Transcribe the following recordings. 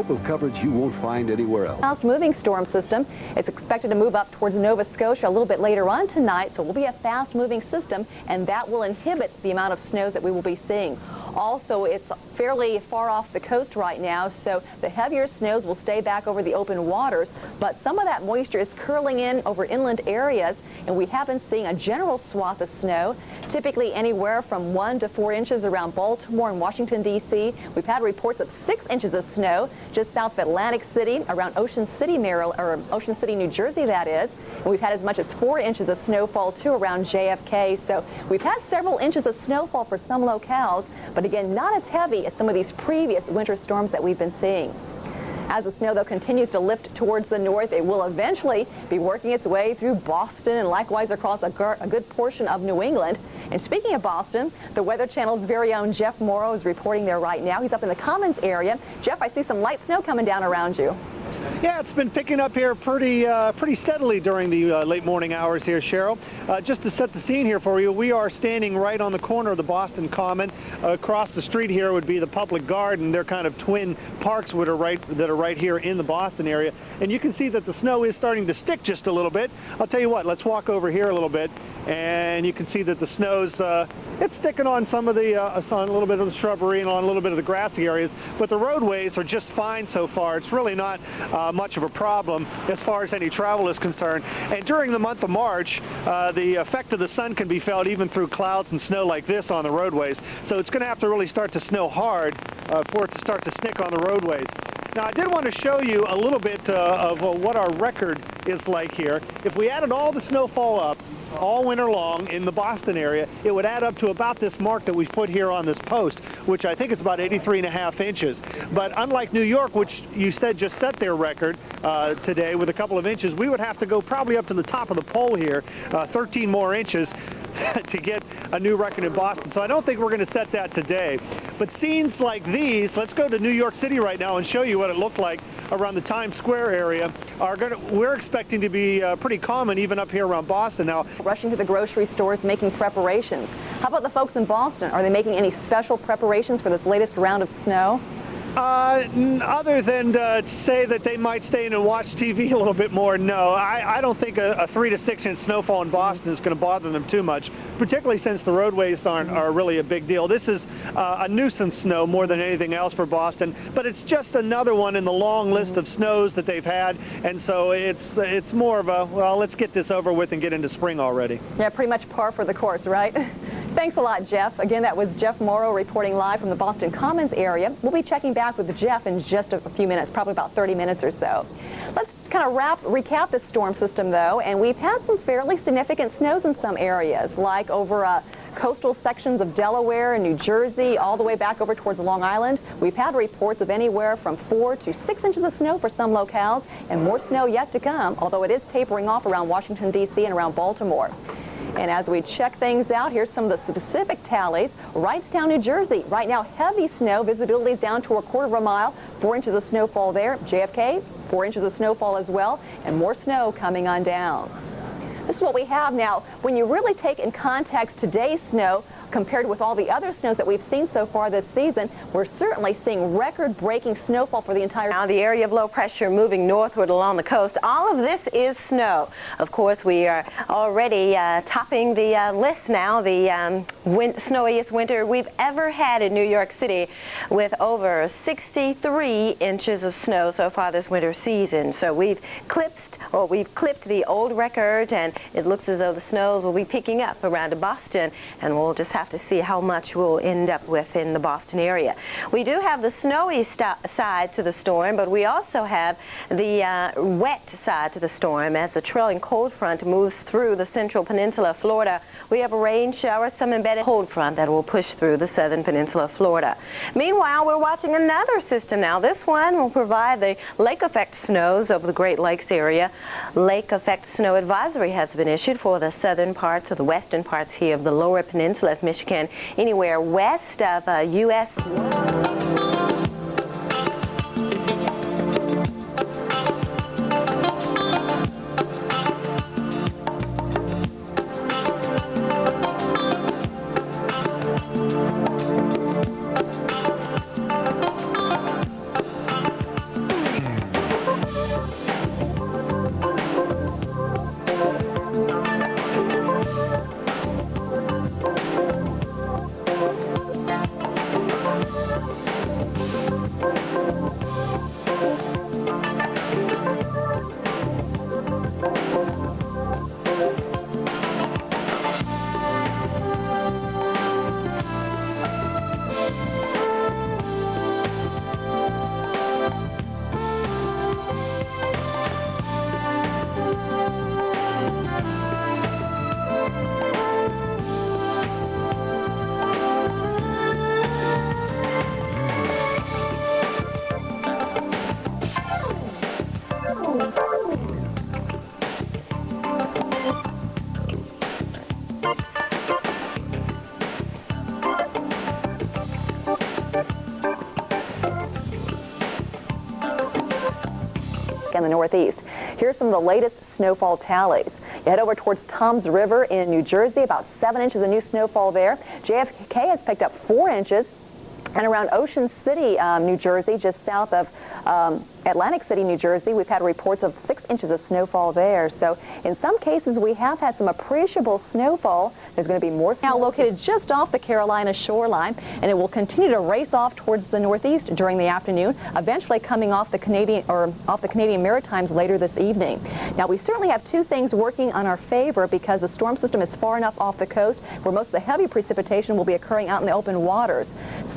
scope of coverage you won't find anywhere else. Fast-moving storm system is expected to move up towards Nova Scotia a little bit later on tonight, so it will be a fast-moving system, and that will inhibit the amount of snow that we will be seeing. Also, it's fairly far off the coast right now, so the heavier snows will stay back over the open waters, but some of that moisture is curling in over inland areas, and we have been seeing a general swath of snow, typically anywhere from 1 to 4 inches around Baltimore and Washington, D.C. We've had reports of 6 inches of snow just south of Atlantic City, around Ocean City, Maryland, or Ocean City, New Jersey, that is. And we've had as much as 4 inches of snowfall, too, around JFK. So we've had several inches of snowfall for some locales, but again, not as heavy as some of these previous winter storms that we've been seeing. As the snow, though, continues to lift towards the north, it will eventually be working its way through Boston and likewise across a good portion of New England. And speaking of Boston, the Weather Channel's very own Jeff Morrow is reporting there right now. He's up in the Commons area. Jeff, I see some light snow coming down around you. Yeah, it's been picking up here pretty steadily during the late morning hours here, Cheryl. Just to set the scene here for you, we are standing right on the corner of the Boston Common. Across the street here would be the Public Garden. They're kind of twin parks that are right here in the Boston area. And you can see that the snow is starting to stick just a little bit. I'll tell you what, let's walk over here a little bit, and you can see that the snow's it's sticking on some of the on a little bit of the shrubbery and on a little bit of the grassy areas, but the roadways are just fine so far. It's really not much of a problem as far as any travel is concerned. And during the month of March, the effect of the sun can be felt even through clouds and snow like this on the roadways. So it's going to have to really start to snow hard for it to start to stick on the roadways. Now, I did want to show you a little bit of what our record is like here. If we added all the snowfall up all winter long in the Boston area, it would add up to about this mark that we've put here on this post, which I think is about 83.5 inches. But unlike New York, which you said just set their record today with a couple of inches, we would have to go probably up to the top of the pole here, 13 more inches to get a new record in Boston. So I don't think we're going to set that today. But scenes like these, let's go to New York City right now and show you what it looked like around the Times Square area. We're expecting to be pretty common even up here around Boston now. Rushing to the grocery stores, making preparations. How about the folks in Boston? Are they making any special preparations for this latest round of snow? Other than to say that they might stay in and watch TV a little bit more, no. I don't think a 3 to 6 inch snowfall in Boston is going to bother them too much, particularly since the roadways are really a big deal. This is a nuisance snow more than anything else for Boston, but it's just another one in the long list of snows that they've had, and so it's more of a, well, let's get this over with and get into spring already. Yeah, pretty much par for the course, right? Thanks a lot, Jeff. Again, that was Jeff Morrow reporting live from the Boston Commons area. We'll be checking back with Jeff in just a few minutes, probably about 30 minutes or so. Let's kind of recap this storm system, though, and we've had some fairly significant snows in some areas, like over coastal sections of Delaware and New Jersey, all the way back over towards Long Island. We've had reports of anywhere from 4 to 6 inches of snow for some locales, and more snow yet to come, although it is tapering off around Washington, D.C. and around Baltimore. And as we check things out, here's some of the specific tallies. Wrightstown, New Jersey, right now heavy snow, visibility is down to 1/4 of a mile, 4 inches of snowfall there. JFK, 4 inches of snowfall as well, and more snow coming on down. This is what we have now. When you really take in context today's snow compared with all the other snows that we've seen so far this season, we're certainly seeing record-breaking snowfall for the entire... Now the area of low pressure moving northward along the coast. All of this is snow. Of course, we are already topping the list now, the snowiest winter we've ever had in New York City, with over 63 inches of snow so far this winter season. So we've clipped the old record, and it looks as though the snows will be picking up around Boston, and we'll just have to see how much we'll end up with in the Boston area. We do have the snowy side to the storm, but we also have the wet side to the storm. As the trailing cold front moves through the central peninsula of Florida, we have a rain shower, some embedded cold front that will push through the southern peninsula of Florida. Meanwhile, we're watching another system now. This one will provide the lake effect snows over the Great Lakes area. Lake effect snow advisory has been issued for the southern parts or the western parts here of the lower peninsula of Michigan, anywhere west of U.S. and the northeast. Here's some of the latest snowfall tallies. You head over towards Toms River in New Jersey, about 7 inches of new snowfall there. JFK has picked up 4 inches. And around Ocean City, New Jersey, just south of Atlantic City, New Jersey, we've had reports of 6 inches of snowfall there. So in some cases, we have had some appreciable snowfall. There's going to be more now located just off the Carolina shoreline, and it will continue to race off towards the northeast during the afternoon, eventually coming off the Canadian Maritimes later this evening. Now, we certainly have 2 things working on our favor because the storm system is far enough off the coast where most of the heavy precipitation will be occurring out in the open waters.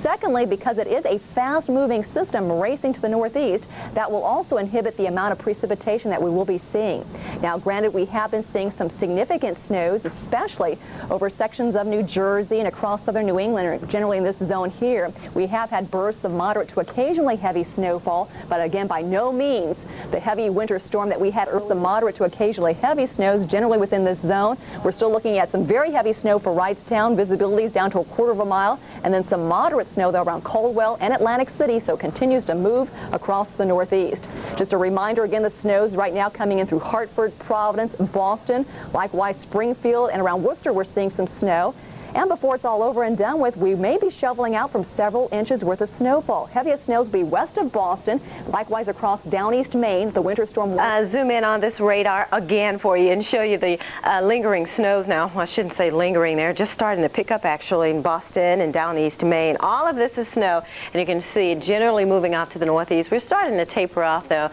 Secondly, because it is a fast-moving system racing to the northeast, that will also inhibit the amount of precipitation that we will be seeing. Now, granted, we have been seeing some significant snows, especially over sections of New Jersey and across southern New England, or generally in this zone here. We have had bursts of moderate to occasionally heavy snowfall, but again, by no means the heavy winter storm that we had earlier. The moderate to occasionally heavy snows generally within this zone. We're still looking at some very heavy snow for Wrightstown, visibilities down to a quarter of a mile, and then some moderate snow though around Caldwell and Atlantic City, so it continues to move across the northeast. Just a reminder again, the snows right now coming in through Hartford, Providence, Boston, likewise Springfield, and around Worcester we're seeing some snow. And before it's all over and done with, we may be shoveling out from several inches worth of snowfall. Heaviest snows will be west of Boston, likewise across down east Maine. The winter storm will zoom in on this radar again for you and show you the lingering snows now. Well, I shouldn't say lingering. They're just starting to pick up actually in Boston and down east Maine. All of this is snow, and you can see it generally moving out to the northeast. We're starting to taper off though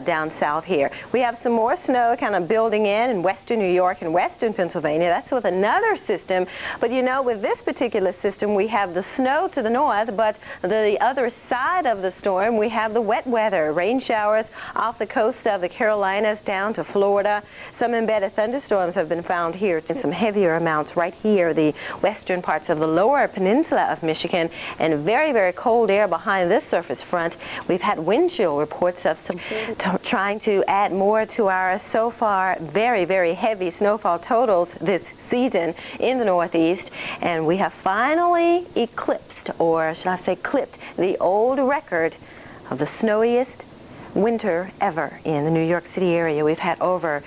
down south here. We have some more snow kind of building in western New York and western Pennsylvania. That's with another system, but you know, with this particular system, we have the snow to the north, but the other side of the storm, we have the wet weather. Rain showers off the coast of the Carolinas down to Florida. Some embedded thunderstorms have been found here, and some heavier amounts right here, the western parts of the lower peninsula of Michigan, and very, very cold air behind this surface front. We've had wind chill reports of some trying to add more to our so far very, very heavy snowfall totals this season in the northeast, and we have finally eclipsed, or should I say clipped, the old record of the snowiest winter ever in the New York City area. We've had over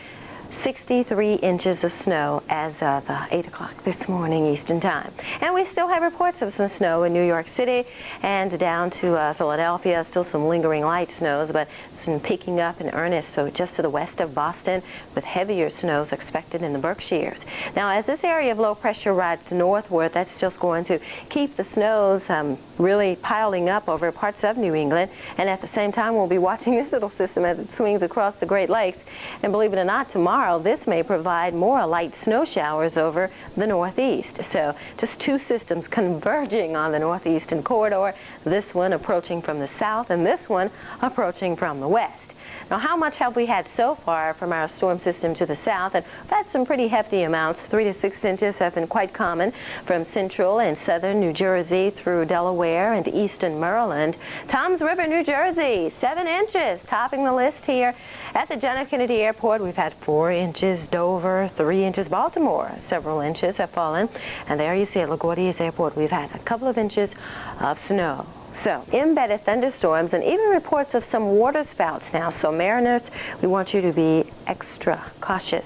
63 inches of snow as of 8 o'clock this morning Eastern Time. And we still have reports of some snow in New York City and down to Philadelphia. Still some lingering light snows, but it's been picking up in earnest, so just to the west of Boston with heavier snows expected in the Berkshires. Now, as this area of low pressure rides northward, that's just going to keep the snows really piling up over parts of New England, and at the same time we'll be watching this little system as it swings across the Great Lakes. And believe it or not, tomorrow this may provide more light snow showers over the northeast. So just 2 systems converging on the northeastern corridor, this one approaching from the south and this one approaching from the west. Now, how much have we had so far from our storm system to the south? And we've had some pretty hefty amounts. 3 to 6 inches have been quite common from central and southern New Jersey through Delaware and eastern Maryland. Toms River, New Jersey, 7 inches, topping the list here. At the John F. Kennedy Airport, we've had 4 inches. Dover, 3 inches. Baltimore, several inches have fallen. And there you see at LaGuardia Airport, we've had a couple of inches of snow. So, embedded thunderstorms and even reports of some water spouts now. So mariners, we want you to be extra cautious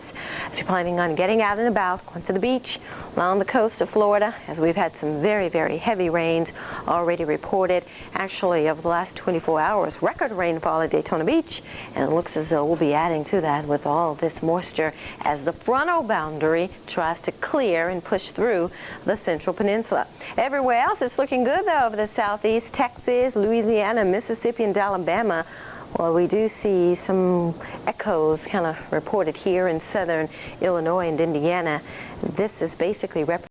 if you're planning on getting out and about, going to the beach, along the coast of Florida, as we've had some very, very heavy rains already reported. Actually, over the last 24 hours, record rainfall at Daytona Beach, and it looks as though we'll be adding to that with all this moisture as the frontal boundary tries to clear and push through the central peninsula. Everywhere else, it's looking good, though, over the southeast, Texas, Louisiana, Mississippi, and Alabama. Well, we do see some echoes kind of reported here in southern Illinois and Indiana. This is basically representing